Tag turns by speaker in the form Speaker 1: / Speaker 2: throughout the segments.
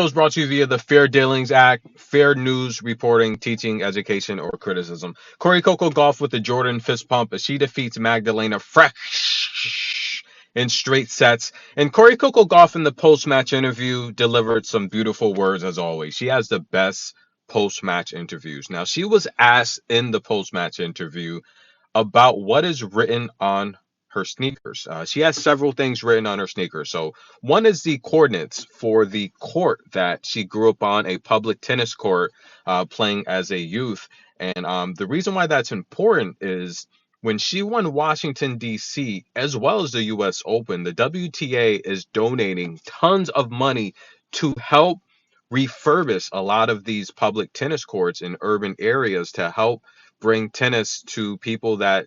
Speaker 1: is brought to you via the Fair Dealings Act, fair news reporting, teaching, education, or criticism. Coco Gauff with the Jordan fist pump as she defeats Magdalena Fresh in straight sets. And Coco Gauff in the post-match interview delivered some beautiful words as always. She has the best post-match interviews. Now, she was asked in the post-match interview about what is written on her sneakers. She has several things written on her sneakers. So one is the coordinates for the court that she grew up on, a public tennis court, playing as a youth. And the reason why that's important is when she won Washington, D.C., as well as the U.S. Open, the WTA is donating tons of money to help refurbish a lot of these public tennis courts in urban areas to help bring tennis to people that,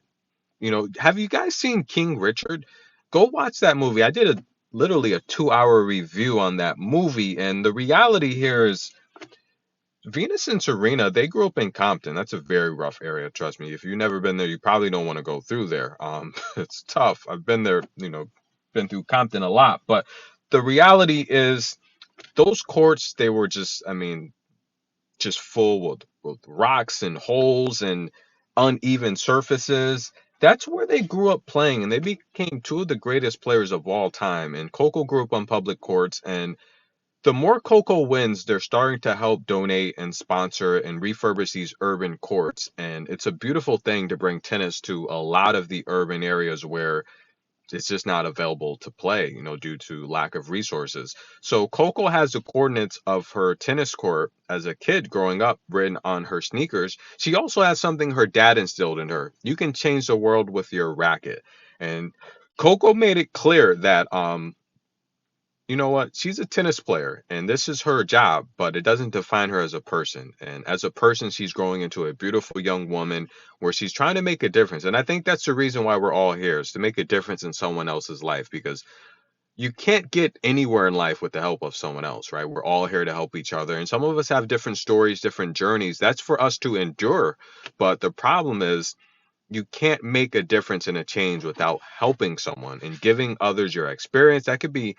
Speaker 1: have you guys seen King Richard? Go watch that movie. I did literally a 2-hour review on that movie, and the reality here is Venus and Serena, they grew up in Compton. That's a very rough area, trust me. If you've never been there, you probably don't want to go through there. It's tough. I've been there, been through Compton a lot, but the reality is those courts, they were just, just full with rocks and holes and uneven surfaces. That's where they grew up playing, and they became two of the greatest players of all time. And Coco grew up on public courts, and the more Coco wins, they're starting to help donate and sponsor and refurbish these urban courts. And it's a beautiful thing to bring tennis to a lot of the urban areas where it's just not available to play, due to lack of resources. So Coco has the coordinates of her tennis court as a kid growing up written on her sneakers. She also has something her dad instilled in her. You can change the world with your racket. And Coco made it clear that you know what? She's a tennis player and this is her job, but it doesn't define her as a person. And as a person, she's growing into a beautiful young woman where she's trying to make a difference. And I think that's the reason why we're all here, is to make a difference in someone else's life, because you can't get anywhere in life with the help of someone else, right? We're all here to help each other. And some of us have different stories, different journeys. That's for us to endure. But the problem is, you can't make a difference and a change without helping someone and giving others your experience. That could be,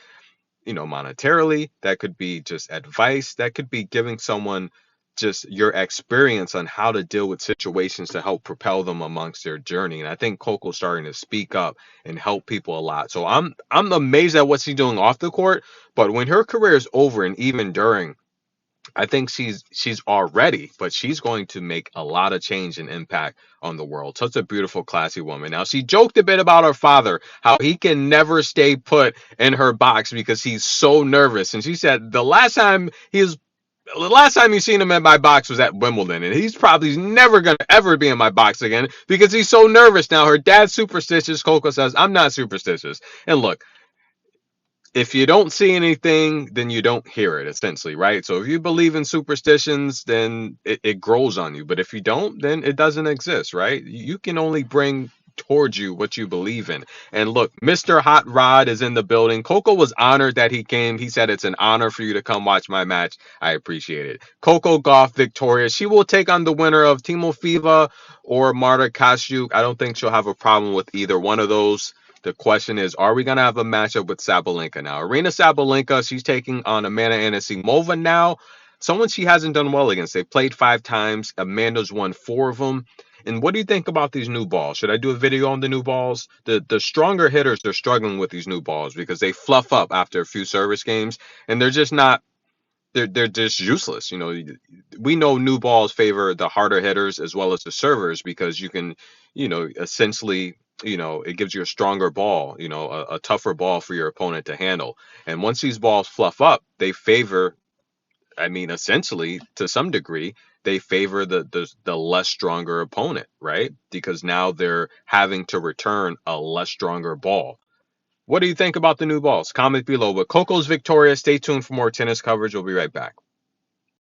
Speaker 1: monetarily, that could be just advice, that could be giving someone just your experience on how to deal with situations to help propel them amongst their journey. And I think Coco's starting to speak up and help people a lot. So I'm amazed at what she's doing off the court, but when her career is over and even during, I think she's already, but she's going to make a lot of change and impact on the world. Such a beautiful, classy woman. Now, she joked a bit about her father, how he can never stay put in her box because he's so nervous. And she said the last time you seen him in my box was at Wimbledon, and he's probably never gonna ever be in my box again because he's so nervous. Now, her dad's superstitious. Coco says, I'm not superstitious. And look, if you don't see anything, then you don't hear it, essentially, right? So if you believe in superstitions, then it grows on you. But if you don't, then it doesn't exist, right? You can only bring towards you what you believe in. And look, Mr. Hot Rod is in the building. Coco was honored that he came. He said it's an honor for you to come watch my match. I appreciate it. Coco Gauff victorious. She will take on the winner of Timofeva or Marta Kashuk. I don't think she'll have a problem with either one of those. The question is, are we going to have a matchup with Sabalenka now? Arena Sabalenka, she's taking on Amanda Anisimova now. Someone she hasn't done well against. They played 5 times. Amanda's won 4 of them. And what do you think about these new balls? Should I do a video on the new balls? The stronger hitters are struggling with these new balls because they fluff up after a few service games, and they're just not. They're just useless. We know new balls favor the harder hitters as well as the servers because you can, essentially, it gives you a stronger ball, a tougher ball for your opponent to handle. And once these balls fluff up, they favor, essentially, to some degree, they favor the less stronger opponent, right? Because now they're having to return a less stronger ball. What do you think about the new balls? Comment below. But Coco's victorious. Stay tuned for more tennis coverage. We'll be right back.